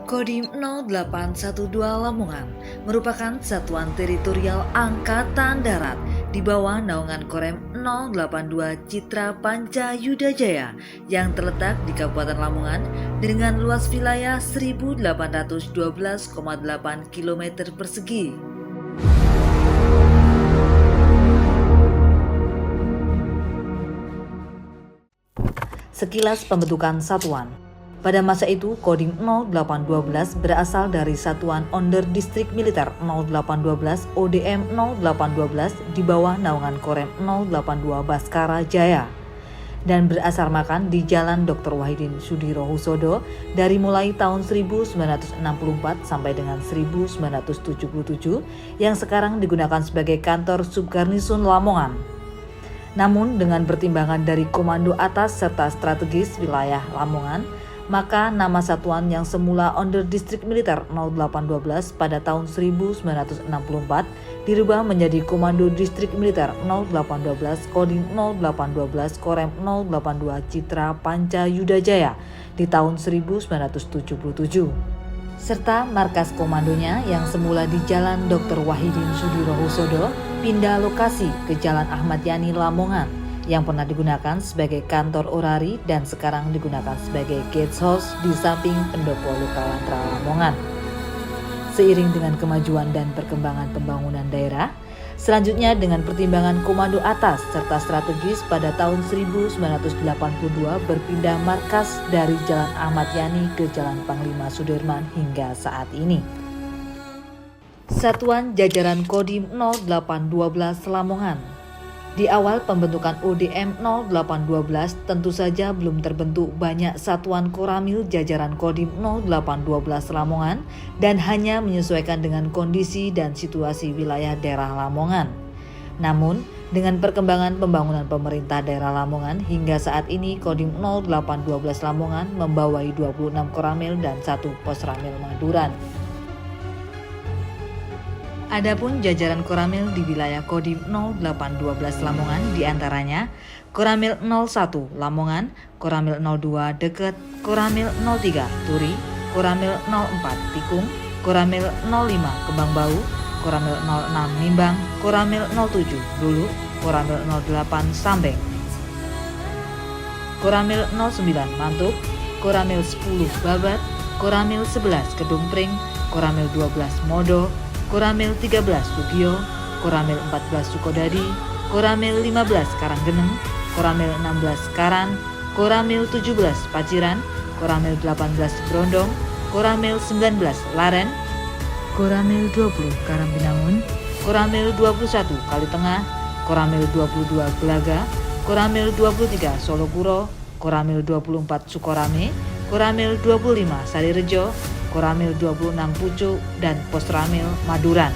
Kodim 0812 Lamongan merupakan satuan teritorial Angkatan Darat di bawah naungan Korem 082 Citra Panca Yudajaya yang terletak di Kabupaten Lamongan dengan luas wilayah 1812,8 km persegi. Sekilas pembentukan satuan. Pada masa itu, Kodim 0812 berasal dari Satuan Onder Distrik Militer 0812 ODM 0812 di bawah naungan Korem 082 Baskara Jaya dan berasramakan di Jalan Dr. Wahidin Sudirohusodo dari mulai tahun 1964 sampai dengan 1977 yang sekarang digunakan sebagai kantor Subgarnison Lamongan. Namun dengan pertimbangan dari Komando Atas serta strategis wilayah Lamongan, maka nama satuan yang semula Onder Distrik Militer 0812 pada tahun 1964 dirubah menjadi Komando Distrik Militer 0812 Kodim 0812 Korem 082 Citra Panca Yudajaya di tahun 1977. Serta markas komandonya yang semula di Jalan Dr. Wahidin Sudirohusodo pindah lokasi ke Jalan Ahmad Yani Lamongan yang pernah digunakan sebagai kantor orari dan sekarang digunakan sebagai guest house di samping pendopo Lukalantra Lamongan. Seiring dengan kemajuan dan perkembangan pembangunan daerah, selanjutnya dengan pertimbangan Komando Atas serta strategis pada tahun 1982 berpindah markas dari Jalan Ahmad Yani ke Jalan Panglima Sudirman hingga saat ini. Satuan Jajaran Kodim 0812 Lamongan. Di awal pembentukan ODM 0812 tentu saja belum terbentuk banyak satuan Koramil jajaran Kodim 0812 Lamongan dan hanya menyesuaikan dengan kondisi dan situasi wilayah daerah Lamongan. Namun, dengan perkembangan pembangunan pemerintah daerah Lamongan hingga saat ini Kodim 0812 Lamongan membawai 26 Koramil dan 1 Posramil Maduran. Adapun jajaran Koramil di wilayah Kodim 0812 Lamongan diantaranya Koramil 01 Lamongan, Koramil 02 Deket, Koramil 03 Turi, Koramil 04 Tikung, Koramil 05 Kembang Bau, Koramil 06 Nimbang, Koramil 07 Dulu, Koramil 08 Sambeng, Koramil 09 Mantuk, Koramil 10 Babat, Koramil 11 Kedungpring, Koramil 12 Modo, Koramil 13 Sugio, Koramil 14 Sukodadi, Koramil 15 Karanggeneng, Koramil 16 Karan, Koramil 17 Paciran, Koramil 18 Brondong, Koramil 19 Laren, Koramil 20 Karambinangun, Koramil 21 Kalitengah, Koramil 22 Gelaga, Koramil 23 Solokuro, Koramil 24 Sukorame, Koramil 25 Sarirejo, Koramil 26 Pucuk, dan Posramil Maduran.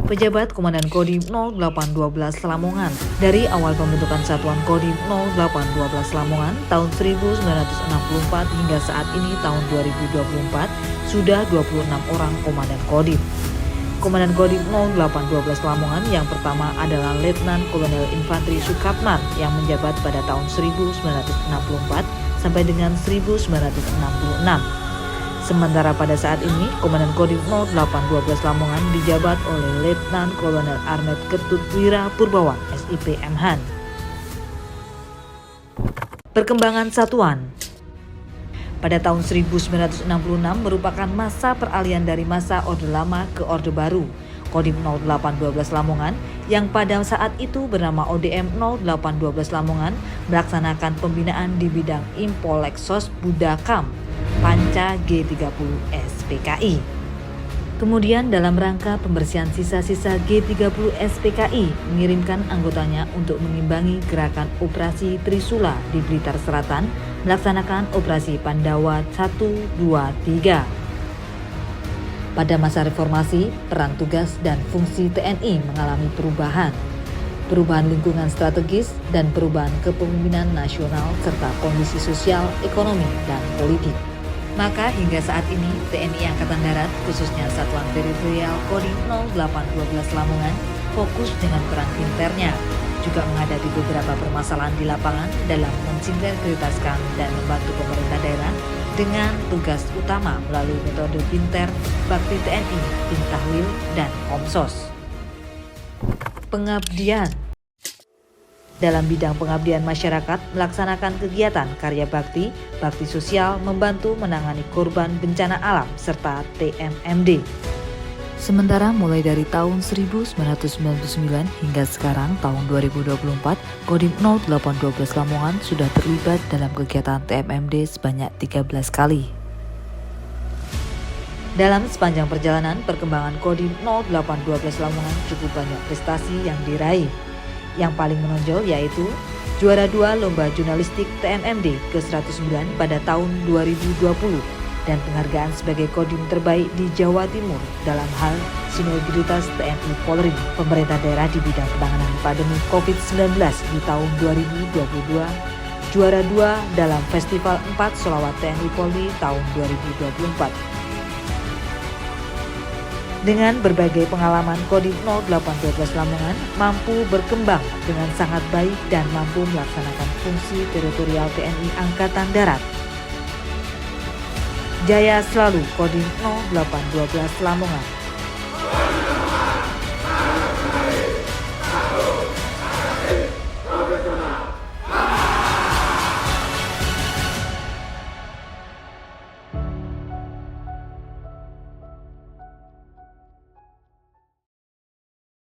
Pejabat Komandan Kodim 0812 Lamongan. Dari awal pembentukan Satuan Kodim 0812 Lamongan tahun 1964 hingga saat ini tahun 2024 sudah 26 orang Komandan Kodim. Komandan Kodim 0812 Lamongan yang pertama adalah Letnan Kolonel Infanteri Sukapman yang menjabat pada tahun 1964 sampai dengan 1966. Sementara pada saat ini, Komandan Kodim 0812 Lamongan dijabat oleh Letnan Kolonel Armet Ketut Wira Purbawan, SIP MHan. Perkembangan satuan. Pada tahun 1966 merupakan masa peralihan dari masa Orde Lama ke Orde Baru. Kodim 0812 Lamongan yang pada saat itu bernama ODM 0812 Lamongan melaksanakan pembinaan di bidang Impolexos Budakam Panca G30 SPKI. Kemudian dalam rangka pembersihan sisa-sisa G30 SPKI mengirimkan anggotanya untuk mengimbangi gerakan operasi Trisula di Blitar Selatan melaksanakan operasi Pandawa 1, 2, 3. Pada masa reformasi, peran tugas dan fungsi TNI mengalami perubahan lingkungan strategis dan perubahan kepemimpinan nasional serta kondisi sosial, ekonomi, dan politik. Maka hingga saat ini TNI Angkatan Darat khususnya Satuan Teritorial Kodim 0812 Lamongan fokus dengan peran militernya juga menghadapi beberapa permasalahan di lapangan dalam mensinkronisasikan dan membantu pemerintah daerah dengan tugas utama melalui metode Pinter, Bakti TNI, Tim Tahlil, dan Komsos. Pengabdian. Dalam bidang pengabdian masyarakat, melaksanakan kegiatan karya bakti, bakti sosial membantu menangani korban bencana alam serta TMMD. Sementara mulai dari tahun 1999 hingga sekarang tahun 2024, Kodim 0812 Lamongan sudah terlibat dalam kegiatan TMMD sebanyak 13 kali. Dalam sepanjang perjalanan, perkembangan Kodim 0812 Lamongan cukup banyak prestasi yang diraih. Yang paling menonjol yaitu juara 2 Lomba Jurnalistik TMMD ke-109 pada tahun 2020 dan penghargaan sebagai Kodim terbaik di Jawa Timur dalam hal sinergitas TNI Polri, pemerintah daerah di bidang penanganan pandemi COVID-19 di tahun 2022, juara 2 dalam Festival 4 Sholawat TNI Polri tahun 2024. Dengan berbagai pengalaman, Kodim 0812 Lamongan mampu berkembang dengan sangat baik dan mampu melaksanakan fungsi teritorial TNI Angkatan Darat. Jaya selalu Kodim 0812 Lamongan.